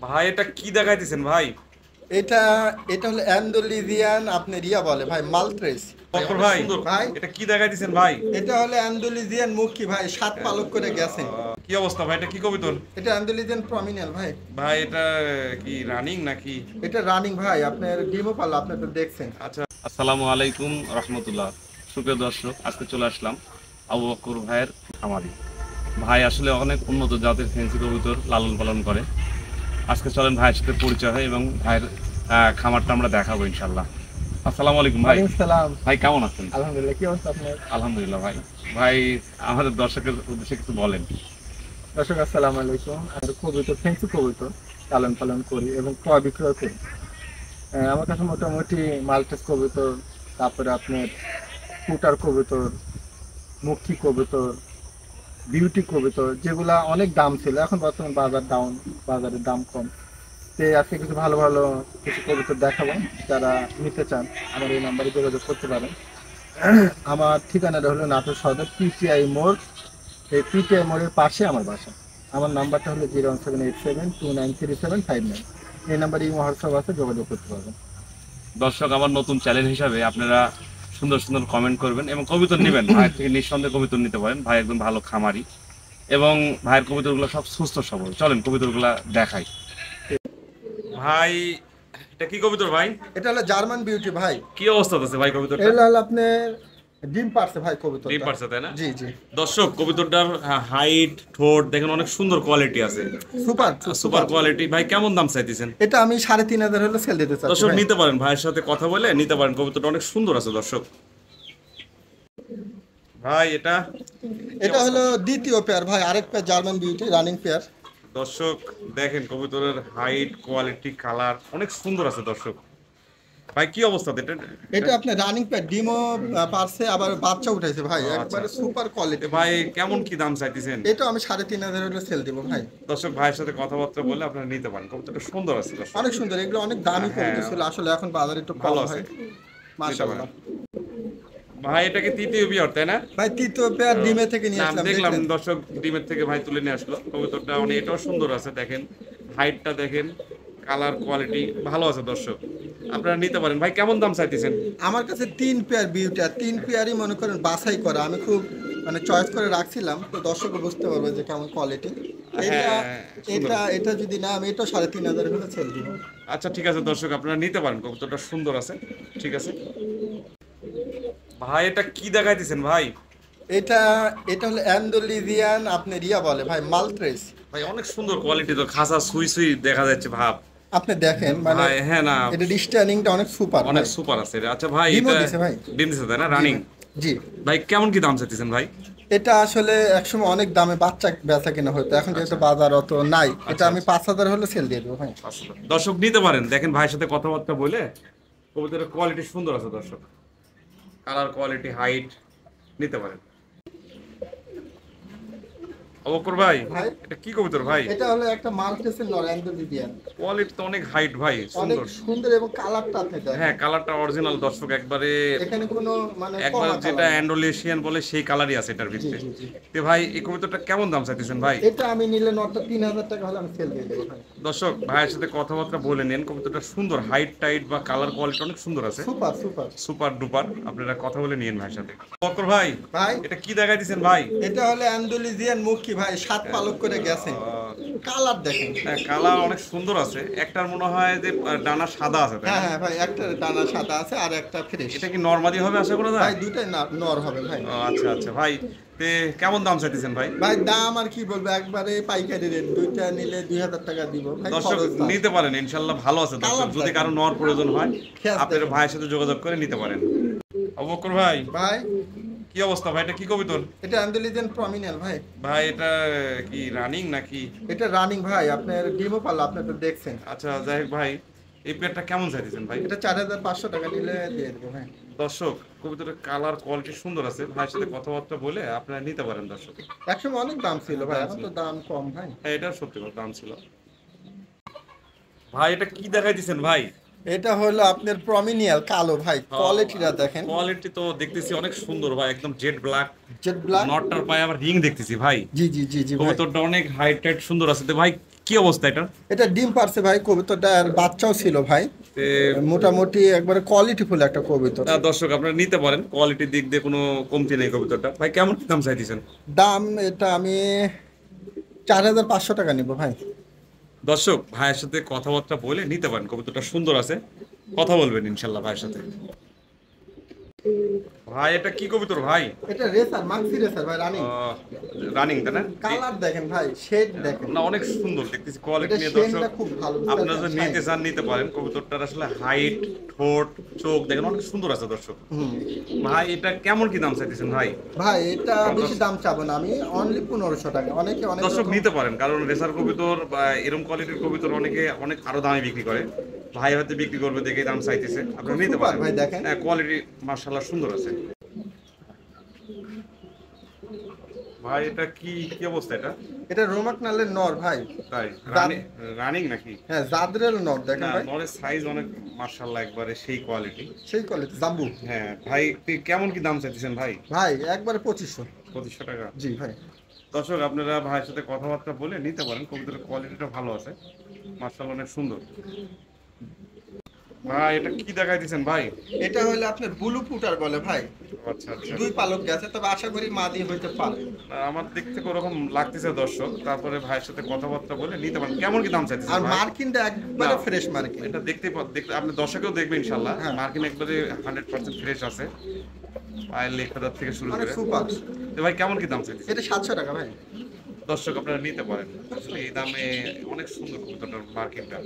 ভাই এটা কি দেখাইতেছেন ভাই? এটা এটা হলো অ্যান্ডোলিজিয়ান আপনার ইয়া বলে ভাই, মাল্ট্রেস ভাই, বকর অনেক ভাই, সুন্দর ভাই। এটা কি দেখাইতেছেন ভাই? এটা হলো অ্যান্ডোলিজিয়ান মুখী ভাই, সাত পালক করে গেছে। কি অবস্থা ভাই, এটা কি কবিতর? এটা অ্যান্ডোলিজিয়ান প্রমিনিয়াল ভাই। ভাই এটা কি রানিং নাকি? এটা রানিং ভাই, আপনার ডিমও পারলো, আপনি তো দেখছেন। আচ্ছা। আসসালামু আলাইকুম রহমতুল্লাহ। সুপ্রিয় দর্শক, আজকে চলে আসলাম আবু বকর ভাইয়ের খামারি। ভাই আসলে অনেক উন্নত জাতের ফেন্সি কবুতর লালন পালন করে। আজকে চলেন ভাইয়ের সাথে পরিচয় হয় এবং ভাইয়ের খামারটা আমরা দেখাবো ইনশাল্লাহ। আসসালামু আলাইকুম ভাই। ওয়ালাইকুম সালাম। ভাই কেমন আছেন? আলহামদুলিল্লাহ, কি অবস্থা আপনার? আলহামদুলিল্লাহ ভাই। ভাই আমাদের দর্শকের উদ্দেশ্যে কিছু বলেন। দর্শক আসসালামু আলাইকুম। আর কবুতর, ফেন্সি কবুতর লালন পালন করি এবং ক্রয় বিক্রয় করি। আমার কাছে মোটামুটি মাল্টেস কবুতর, তারপরে আপনার পুটার কবুতর, মুখী কবুতর, বিউটি কবুতর, যেগুলা অনেক দাম ছিল, এখন বর্তমান বাজার ডাউন, বাজারের দাম কম। তো আজকে কিছু ভালো ভালো কিছু কবুতর দেখাবো। যারা নিতে চান আমার এই নাম্বারে যোগাযোগ করতে পারেন। আমার ঠিকানাটা হলো নাটোর সদর পিটিআই মোড়। এই পিটিআই মোড়ের পাশে আমার বাসা। আমার নাম্বারটা হলো 01787293759। এই নাম্বারে ইমো হোয়াটসঅ্যাপ আছে, যোগাযোগ করতে পারবেন। দর্শক, আমার নতুন চ্যালেঞ্জ হিসাবে আপনারা সুন্দর সুন্দর কমেন্ট করবেন এবং কবিতা নেবেন। ভাইয়ের থেকে নিঃসন্দেহে কবিতা নিতে পারেন। ভাই একদম ভালো খামারি এবং ভাইয়ের কবিতাগুলো সব সুস্থ সবল। চলেন কবিতাগুলো দেখাই। ভাই এটা কি কবিতর ভাই? এটা হলো জার্মান বিউটি ভাই। কি অবস্থা আছে ভাই কবিতরটা? এটা হলো আপনার ডিম পারছে ভাই ডিম কবুতরটা। পারছে তাই না? জি জি। দর্শক, কবিতরটার হাইট ঠোঁট দেখেন, অনেক সুন্দর কোয়ালিটি আছে। Super super super. কোয়ালিটি। ভাই কেমন দাম চাইতেছেন? এটা আমি 3,500 হলে সেল দিতে চাচ্ছি দর্শক ভাই। নিতে পারেন, ভাইয়ের সাথে কথা বলে নিতে পারেন। কবিতরটা অনেক সুন্দর আছে দর্শক। ভাই এটা কি এটা অবস্থা? হলো দ্বিতীয় পেয়ার ভাই, আরেক pair German beauty running pair. দর্শক দেখেন, কবুতরের হাইট কোয়ালিটি কালার অনেক সুন্দর আছে দর্শক। ভাই কি অবস্থা এটা? এটা আপনার রানিং পেয়ার, ডিমও পারছে, আবার বাচ্চা উঠাইছে ভাই, আচ্ছা। একবারে সুপার কোয়ালিটি। ভাই কেমন কি দাম চাইতেছেন? এটা আমি 3,500 হলে সেল দিব ভাই। দর্শক, ভাইয়ের সাথে কথাবার্তা বলে আপনারা নিতে পারেন। কবুতরটা সুন্দর আছে দর্শক। অনেক সুন্দর, এগুলো অনেক দামি হ্যাঁ, কবুতর ছিল, আসলে এখন বাজারে একটু কম ভালো আছে, হয়। নিতে পারেন। মাশাআল্লাহ। ভাই এটা কি তৃতীয় বিয়ার তাই না? ভাই তৃতীয় পেয়ার ডিমে থেকে নিয়ে না, আমি আসলাম, দেখলাম দেখলেন? দর্শক ডিমের থেকে ভাই তুলে নিয়ে আসলো কবুতরটা। মানে এটাও সুন্দর আছে দেখেন, হাইটটা দেখেন, কালার কোয়ালিটি ভালো আছে দর্শক। আপনারা নিতে পারেন। ভাই কেমন দাম চাইতেছেন? আমার কাছে 3 পেয়ার বিউটি, আর 3 পেয়ারই মনে করেন বাছাই করা, আমি খুব মানে চয়েস করে রাখছিলাম, তো দর্শকও বুঝতে পারবে যে কেমন কোয়ালিটি। এটা হ্যাঁ, সুন্দর। এটা এটা যদি না, আমি এটা 3,500 হলে সেল দিব। আচ্ছা ঠিক আছে দর্শক, আপনারা নিতে পারেন। কবুতরটা সুন্দর আছে, ঠিক আছে। ভাই এটা কি দেখাইতেছেন ভাই? এটা এটা হলো অ্যান্ডোলিজিয়ান আপনার ইয়া বলে ভাই, মাল্ট্রেস। ভাই অনেক সুন্দর কোয়ালিটি, তো খাসা সুই সুই দেখা যাচ্ছে ভাব। আপনি দেখেন মানে, ভাই হ্যাঁ না, এটা স্ট্যান্ডিংটা অনেক সুপার অনেক ভাই। সুপার আছে এটা। আচ্ছা ভাই ডিমও এটা দিছে ভাই। ডিম দিছে তাই না, জি রানিং? ভাই। জি। ভাই কেমন কি দাম চাইতেছেন ভাই? এটা আসলে একসময় অনেক দামে বাচ্চা বেচা কিনা হতো, এখন যেহেতু বাজার অত নাই, এটা আচ্ছা আমি আচ্ছা। 5,000 হলে সেল দিয়ে দেবো ভাই। দর্শক নিতে পারেন। দেখেন ভাইয়ের সাথে কথাবার্তা বলে, কবুতরের কোয়ালিটি সুন্দর আছে দর্শক, কালার কোয়ালিটি হাইট নিতে পারেন। অবকর ভাই, ভাই এটা কি কবুতর ভাই? এটা হলো একটা মাল্টেসের নর অ্যান্ডোলিজিয়ান। কোয়ালিটি তো অনেক হাইট ভাই, অনেক সুন্দর। সুন্দর এবং কালারটা আপনি দেখেন, হ্যাঁ কালারটা অরিজিনাল দর্শক, একবারে এখানে কোনো মানে একবার কমা যেটা কালার না। অ্যান্ডোলেশিয়ান বলে সেই কালারই আছে এটার জি ভিতরে। জি জি। তো ভাই এই কবুতরটা কেমন দাম চাইতেছেন ভাই? এটা আমি নিলে নটটা 3,000 টাকা হলে আমি সেল দিয়ে দেবো ভাই। দর্শক ভাইয়ের সাথে কথাবার্তা বলে নেন। কবুতরটা সুন্দর, হাইট টাইট বা কালার কোয়ালিটি অনেক সুন্দর আছে, সুপার সুপার। Super duper. আপনারা কথা বলে নিন ভাইয়ের সাথে। বকর ভাই, ভাই এটা কি দেখাইতেছেন ভাই? এটা হলো অ্যান্ডোলিজিয়ান মুখী ভাই, সাত পালক করে গেছে। কালার দেখেন। হ্যাঁ কালার অনেক সুন্দর আছে। একটার মনে হয় যে ডানা সাদা আছে তাই হ্যাঁ না? হ্যাঁ ভাই, একটা ডানা সাদা আছে আর একটা ফ্রেশ। এটা কি নরমাদি হবে আশা করা ভাই যায়? দুটাই নর হবে ভাই। ও, আচ্ছা আচ্ছা ভাই। তে কেমন দাম চাইতেছেন ভাই? ভাই দাম আর কি বলবো, একবারে পাইকারি রেট, দুইটা নিলে 2,000 টাকা দিব ভাই, দর্শক খরচ না। নিতে পারেন ইনশাল্লাহ, ভালো আছে দর্শক। কালার যদি দেখেন, কারো নর প্রয়োজন হয় খেয়াল আপনার দেখেন। ভাইয়ের সাথে যোগাযোগ করে নিতে পারেন। অবকর ভাই, ভাই কি অবস্থা ভাই? এটা কি কবিতর? এটা অ্যান্ডোলিজিয়ান প্রমিনিয়াল ভাই। ভাই এটা কি রানিং নাকি? এটা রানিং ভাই, আপনার ডিমও পারলো, আপনি তো দেখছেন। আচ্ছা যাই হোক ভাই, এই পেয়ারটা কেমন চাইতেছেন ভাই? এটা 4,500 টাকা নিলে দিয়ে দেবো ভাই। দর্শক কবিতরের কালার কোয়ালিটি সুন্দর আছে। ভাইয়ের সাথে কথাবার্তা বলে আপনারা নিতে পারেন দর্শক। একসময় অনেক দাম ছিল ভাই, দাম এখন ছিল। তো দাম কম ভাই। হ্যাঁ এটা সত্যি কথা, দাম ছিল। ভাই এটা কি দেখাইতেছেন ভাই? এটা হলো আপনার প্রমিনিয়াল কালো ভাই, কোয়ালিটিটা দেখেন। কোয়ালিটি তো দেখতেছি অনেক সুন্দর ভাই, একদম জেড ব্ল্যাক। Jet black. নটটার পায়ে আবার রিং দেখতেছি ভাই। জি জি জি জি ভাই। কবুতরটা অনেক হাইট টাইট সুন্দর আছে। তো ভাই কি অবস্থা এটা? এটা ডিম পারছে ভাই, কবুতরটা আর বাচ্চাও ছিল ভাই। মোটামুটি একবারে কোয়ালিটিফুল একটা কবুতর। দর্শক আপনারা নিতে পারেন, কোয়ালিটির দিক দিয়ে কোনো কমতি নেই কবুতরটা। ভাই কেমন কি দাম চাইতেছেন? দাম এটা আমি 4,500 টাকা নিব ভাই। দর্শক ভাইয়ের সাথে কথাবার্তা বলে নিতে পারেন, কবুতরটা সুন্দর আছে, কথা বলবেন ইনশাল্লাহ ভাইয়ের সাথে। ভাই এটা কি কবুতর ভাই? এটা রেসার, মাক্সি রেসার ভাই, রানিং। রানিং তাই না? কালার দেখেন ভাই, শেড দেখেন না অনেক সুন্দর দেখতেছি, কোয়ালিটি এটা নিয়ে দর্শক শেডটা খুব ভালো। আপনারা যদি নিতে চান নিতে পারেন। কবুতরটার আসলে হাইট, ঠোঁট, চোখ দেখেন অনেক সুন্দর আছে দর্শক। ভাই এটা কেমন কি দাম চাইতেছেন ভাই? ভাই এটা বেশি দাম চাবো না আমি, অনলি 1500 টাকা। অনেকে অনেক দর্শক নিতে পারেন, কারণ রেসার কবুতর বা এরকম কোয়ালিটির কবুতর অনেকে অনেক আরো দামে বিক্রি করে। ভাই হয়তো বিক্রি করবে দেখে দাম চাইতেছে, আপনারা নিতে পারেন ভাই। দেখেন কোয়ালিটি মাশাআল্লাহ সুন্দর আছে। ভাই এটা কি কি অবস্থা এটা? এটা রোমাক নালের নর ভাই। তাই রানিং নাকি? হ্যাঁ, জাদরেল নর দেখেন ভাই। নরের সাইজ অনেক মাশাআল্লাহ একবারে সেই কোয়ালিটি। সেই কোয়ালিটি জাম্বু। হ্যাঁ ভাই কেমন কি দাম চাইতেছেন ভাই? ভাই একবারে 2500। 2500 টাকা? জি ভাই। দর্শক আপনারা ভাইয়ের সাথে কথাবার্তা বলে নিতে পারেন, কবুতরের কোয়ালিটিটা ভালো আছে, মাশাআল্লাহ অনেক সুন্দর। ভাই এটা কি দেখাই দিয়েছেন ভাই? এটা হলো আপনার ব্লু ফুটার বলে ভাই। আচ্ছা আচ্ছা, দুই পালক গেছে, তবে আশা করি মাদি হইতে পারে। আমার দিক থেকে ওরকম লাগতেছে দর্শক, তারপরে ভাইয়ের সাথে কথাবার্তা বলে নিতে পারেন। কেমন কি দাম চাইতেছেন আর ভাই? মার্কিনটা একবারে না, ফ্রেশ মার্কিন। এটা দেখতে আপনি দর্শকেও দেখবেন ইনশাআল্লাহ। হ্যাঁ। মার্কিন একবারে 100% ফ্রেশ আছে, পায়ের লেখাদার থেকে শুরু অনেক করে। সুপার। তো ভাই কেমন কি দাম চাইতেছেন? এটা 700 টাকা ভাই। দর্শক আপনারা নিতে পারেন, আসলে এই দামে অনেক সুন্দর কবুতরটার মার্কিনটা।